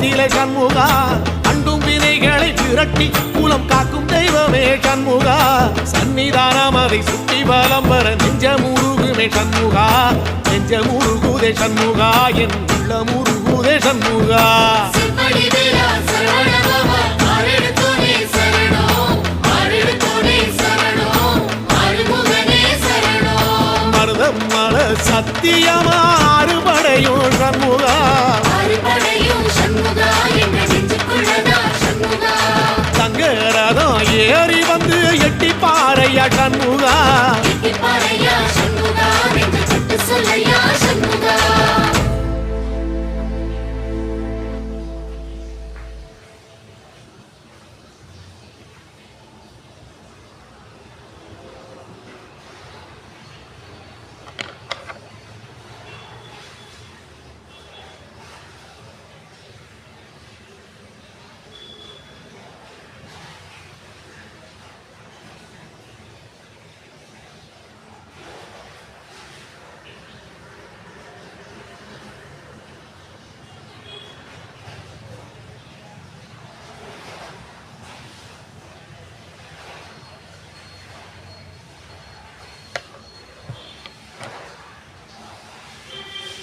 நிலை சண்முகா அண்டும் வினைகளை விரட்டி குலம் காக்கும் தெய்வமே சண்முகா சன்னிதானம் அதை சுற்றி பலம் வர நெஞ்சமுருகுமே சண்முகா நெஞ்சமுருகுதே சண்முகா என் உள்ளமுருகுதே சண்முகா மருதமல சத்தியமா அறுபடையும் சண்முகா தங்கரதம் ஏறி வந்து எட்டி பாறையா சண்முகா